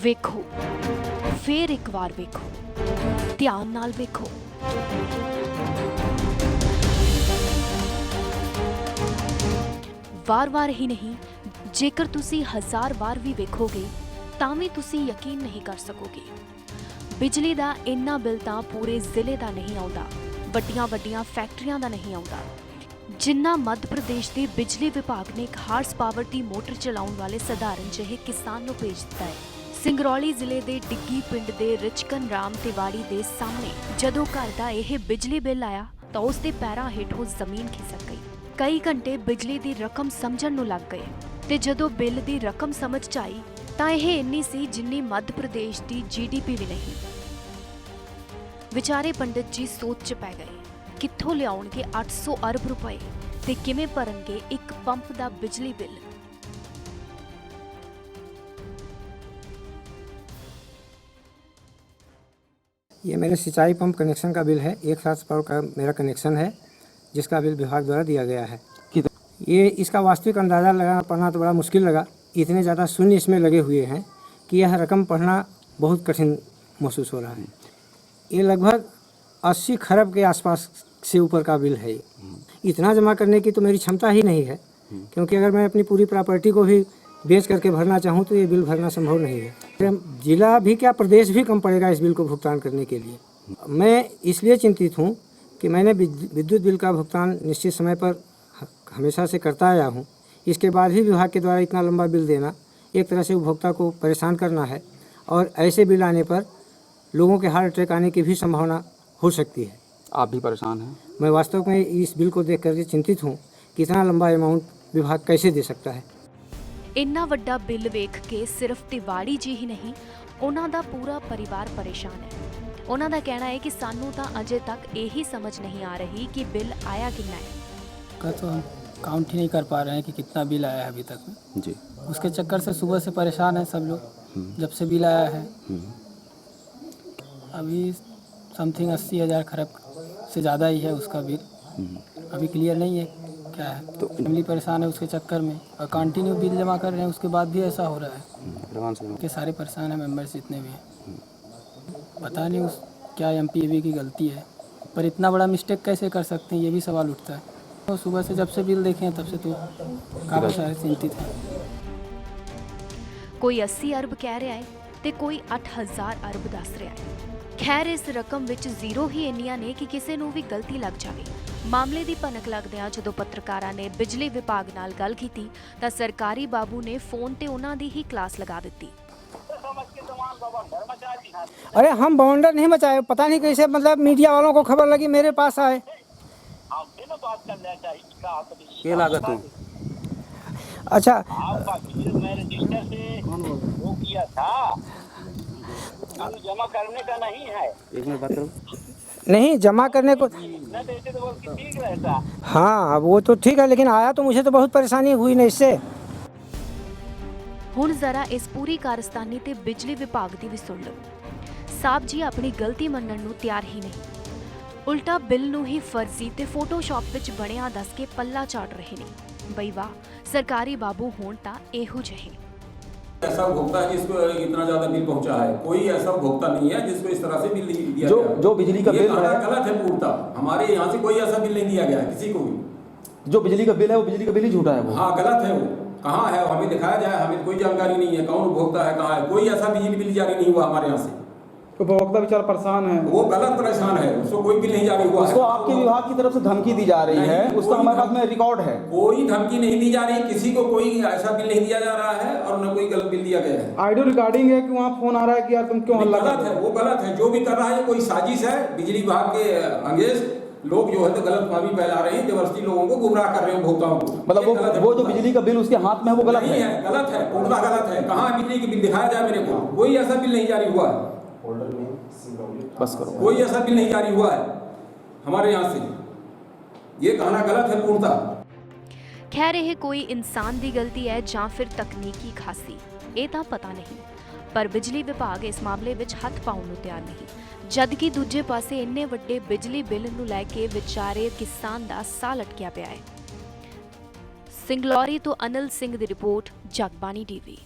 ਵੇਖੋ ਫੇਰ ਇੱਕ ਵਾਰ ਵੇਖੋ, ਧਿਆਨ ਨਾਲ ਵੇਖੋ। ਵਾਰ-ਵਾਰ ਹੀ ਨਹੀਂ, ਜੇਕਰ ਤੁਸੀਂ 1000 ਵਾਰ ਵੀ ਵੇਖੋਗੇ ਤਾਂ ਵੀ ਤੁਸੀਂ ਯਕੀਨ ਨਹੀਂ ਕਰ ਸਕੋਗੇ। ਬਿਜਲੀ ਦਾ ਇੰਨਾ ਬਿੱਲ ਤਾਂ ਪੂਰੇ ਜ਼ਿਲ੍ਹੇ ਦਾ ਨਹੀਂ ਆਉਂਦਾ, ਵੱਡੀਆਂ-ਵੱਡੀਆਂ ਫੈਕਟਰੀਆਂ ਦਾ ਨਹੀਂ ਆਉਂਦਾ, ਜਿੰਨਾ ਮੱਧ ਪ੍ਰਦੇਸ਼ ਦੇ ਬਿਜਲੀ ਵਿਭਾਗ ਨੇ ਇੱਕ ਹਾਰਸ ਪਾਵਰ ਦੀ ਮੋਟਰ ਚਲਾਉਣ ਵਾਲੇ ਸਧਾਰਨ ਜਿਹੇ ਕਿਸਾਨ ਨੂੰ ਭੇਜ ਦਿੱਤਾ ਹੈ। ਸਿੰਗਰੌਲੀ ਜ਼ਿਲ੍ਹੇ ਦੇ ਡਿੱਗੀ ਪਿੰਡ ਦੇ ਰਿਚਕਨ ਰਾਮ ਤਿਵਾੜੀ ਦੇ ਸਾਹਮਣੇ ਜਦੋਂ ਘਰ ਦਾ ਇਹ ਬਿਜਲੀ ਬਿੱਲ ਆਇਆ ਤਾਂ ਉਸ ਦੇ ਪੈਰਾਂ ਹੇਠੋਂ ਜ਼ਮੀਨ ਖਿਸਕ ਗਈ। ਕਈ ਘੰਟੇ ਬਿਜਲੀ ਦੀ ਰਕਮ ਸਮਝਣ ਨੂੰ ਲੱਗ ਗਏ ਤੇ ਜਦੋਂ ਬਿੱਲ ਦੀ ਰਕਮ ਸਮਝ 'ਚ ਆਈ ਤਾਂ ਇਹ ਇੰਨੀ ਸੀ ਜਿੰਨੀ ਮੱਧ ਪ੍ਰਦੇਸ਼ ਦੀ GDP ਵੀ ਨਹੀਂ। ਵਿਚਾਰੇ ਪੰਡਿਤ ਜੀ ਸੋਚ 'ਚ ਪੈ ਗਏ, ਕਿੱਥੋਂ ਲਿਆਉਣਗੇ 800 ਅਰਬ ਰੁਪਏ ਤੇ ਕਿਵੇਂ ਭਰਨਗੇ ਇੱਕ ਪੰਪ ਦਾ ਬਿਜਲੀ ਬਿੱਲ। ये मेरे सिंचाई पंप कनेक्शन का बिल है। 1 हार्स पावर का मेरा कनेक्शन है जिसका बिल विभाग द्वारा दिया गया है। ये इसका वास्तविक अंदाज़ा लगाना पढ़ना तो बड़ा मुश्किल लगा। इतने ज़्यादा शून्य इसमें लगे हुए हैं कि यह रकम पढ़ना बहुत कठिन महसूस हो रहा है। ये लगभग 80 खरब के आसपास से ऊपर का बिल है। इतना जमा करने की तो मेरी क्षमता ही नहीं है, क्योंकि अगर मैं अपनी पूरी प्रॉपर्टी को भी बेच करके भरना चाहूँ तो ये बिल भरना संभव नहीं है। जिला भी क्या, प्रदेश भी कम पड़ेगा इस बिल को भुगतान करने के लिए। मैं इसलिए चिंतित हूँ कि मैंने विद्युत बिल का भुगतान निश्चित समय पर हमेशा से करता आया हूँ। इसके बाद भी विभाग के द्वारा इतना लंबा बिल देना एक तरह से उपभोक्ता को परेशान करना है, और ऐसे बिल आने पर लोगों के हार्ट अटैक आने की भी संभावना हो सकती है। आप भी परेशान हैं? मैं वास्तव में इस बिल को देख करके चिंतित हूँ कि इतना लंबा अमाउंट विभाग कैसे दे सकता है। ਇੰਨਾ ਵੱਡਾ ਬਿੱਲ ਵੇਖ ਕੇ ਸਿਰਫ ਤਿਵਾੜੀ ਜੀ ਹੀ ਨਹੀਂ, ਉਹਨਾਂ ਦਾ ਪੂਰਾ ਪਰਿਵਾਰ ਪਰੇਸ਼ਾਨ ਹੈ। ਉਹਨਾਂ ਦਾ ਕਹਿਣਾ ਹੈ ਕਿ ਸਾਨੂੰ ਤਾਂ ਅਜੇ ਤੱਕ ਇਹੀ ਸਮਝ नहीं आ रही कि बिल आया कितना है। का तो हम काउंट ही नहीं कर पा रहे हैं कि कितना बिल आया है अभी तक में। जी। उसके चक्कर से सुबह से परेशान है सब लोग, जब से बिल आया है। अभी समथिंग 80,000 खरब से ज़्यादा ही है उसका बिल। अभी क्लियर नहीं है क्या है, तो फैमिली परेशान है उसके चक्कर में, और कंटिन्यू बिल जमा कर रहे हैं उसके बाद भी ऐसा हो रहा है कि सारे परेशान हैं मेंबर्स जितने भी हैं। पता नहीं उस क्या MPAB की गलती है, पर इतना बड़ा मिस्टेक कैसे कर सकते हैं ये भी सवाल उठता है। तो सुबह से जब से बिल देखे हैं तब से तो काफ़ी सारे चिंतित हैं। ਕੋਈ 80 ਅਰਬ ਕਹਿ ਰਿਹਾ ਹੈ ਤੇ ਕੋਈ 8000 ਅਰਬ ਦੱਸ ਰਿਹਾ ਹੈ। ਖੈਰ ਇਸ ਰਕਮ ਵਿੱਚ ਜ਼ੀਰੋ ਹੀ ਇੰਨੀਆਂ ਨੇ ਕਿ ਕਿਸੇ ਨੂੰ ਵੀ ਗਲਤੀ ਲੱਗ ਜਾਵੇ। ਮਾਮਲੇ ਦੀ ਭਨਕ ਲੱਗਦਿਆਂ ਜਦੋਂ ਪੱਤਰਕਾਰਾਂ ਨੇ ਬਿਜਲੀ ਵਿਭਾਗ ਨਾਲ ਗੱਲ ਕੀਤੀ ਤਾਂ ਸਰਕਾਰੀ ਬਾਬੂ ਨੇ ਫੋਨ ਤੇ ਉਹਨਾਂ ਦੀ ਹੀ ਕਲਾਸ ਲਗਾ ਦਿੱਤੀ। अरे हम बाउंडर नहीं मचाए, पता नहीं कैसे, मतलब मीडिया वालों को खबर लगी मेरे पास आए। ये लागत है। अच्छा, जमा करने का नहीं है। एक मिनट बात करो। नहीं जमा करने को, न देते तो बोल के ठीक रहता। हाँ वो तो ठीक है, लेकिन आया तो मुझे तो बहुत परेशानी हुई ना इससे। ਹੁਣ ਜ਼ਰਾ ਇਸ ਪੂਰੀ ਕਾਰਸਤਾਨੀ ਤੇ ਬਿਜਲੀ ਵਿਭਾਗ ਦੀ ਵੀ ਸੁਣ ਲਓ। ਸਾਹਿਬ ਜੀ ਆਪਣੀ ਗਲਤੀ ਮੰਨਣ ਨੂੰ ਤਿਆਰ ਹੀ ਨਹੀਂ, ਉਲਟਾ ਬਿੱਲ ਨੂੰ ਹੀ ਫਰਜ਼ੀ ਤੇ ਫੋਟੋਸ਼ਾਪ ਵਿੱਚ ਬਣਿਆ ਦੱਸ ਕੇ ਪੱਲਾ ਝਾੜ ਰਹੇ ਨੇ। ਬਈ ਵਾਹ, ਸਰਕਾਰੀ ਬਾਬੂ ਹੋਣ ਤਾਂ ਇਹੋ ਜਿਹੇ। ऐसा उपभोक्ता है जिसको इतना ज्यादा बिल पहुंचा है, कोई ऐसा उपभोक्ता नहीं है जिसको इस तरह से बिल दिया जो गया। जो बिजली का बिल है, गलत है पूर्णता। हमारे यहाँ से कोई ऐसा बिल नहीं दिया गया है किसी को भी। जो बिजली का बिल है वो बिजली का बिल ही झूठा है वो। हाँ गलत है वो। कहाँ है हमें दिखाया जाए, हमें कोई जानकारी नहीं है कौन उपभोक्ता है, कहाँ है। कोई ऐसा बिजली बिल जारी नहीं हुआ हमारे यहाँ से। उपभोक्ता बेचारा परेशान है, वो गलत परेशान है, उसको कोई बिल नहीं जारी हुआ है। उसको आपके विभाग की तरफ से धमकी दी जा रही है, उसका हमारे पास में रिकॉर्ड है। कोई धमकी नहीं दी जा रही, किसी को कोई ऐसा बिल नहीं दिया जा रहा है और न कोई गलत बिल दिया गया है। ऑडियो रिकॉर्डिंग है कि वहाँ फोन आ रहा है कि यार तुम क्यों हल्ला कर गलत रहे है, हो? वो गलत है। जो भी कर रहा है कोई साजिश है। बिजली विभाग के अंगेज लोग जो है तो गलत फहमी फैला रहे हैं, जबरदस्ती लोगों को गुमराह कर रहे हैं उपभोक्ताओं को। मतलब वो जो बिजली का बिल उसके हाथ में है वो गलत नहीं है। है, गलत है, पूरा गलत है। कहाँ बिजली की बिल दिखाया जाए मेरे को, कोई ऐसा बिल नहीं जारी हुआ है। बस करो, कोई ऐसा बिल नहीं जारी हुआ है हमारे यहाँ से। ये कहना गलत है पूर्णता। ਖੈਰ ਇਹ ਕੋਈ ਇਨਸਾਨ ਦੀ ਗਲਤੀ ਹੈ ਜਾਂ ਫਿਰ ਤਕਨੀਕੀ ਖਾਸੀ, ਇਹ ਤਾਂ ਪਤਾ ਨਹੀਂ, ਪਰ ਬਿਜਲੀ ਵਿਭਾਗ ਇਸ ਮਾਮਲੇ ਵਿੱਚ ਹੱਥ ਪਾਉਣ ਨੂੰ ਤਿਆਰ ਨਹੀਂ, ਜਦਕਿ ਦੂਜੇ ਪਾਸੇ ਇੰਨੇ ਵੱਡੇ ਬਿਜਲੀ ਬਿੱਲ ਨੂੰ ਲੈ ਕੇ ਵਿਚਾਰੇ ਕਿਸਾਨ ਦਾ ਸਾਹ ਲਟਕਿਆ ਪਿਆ ਹੈ। ਸਿੰਗਲੌਰੀ ਤੋਂ ਅਨਿਲ ਸਿੰਘ ਦੀ ਰਿਪੋਰਟ, ਜਗਬਾਣੀ TV।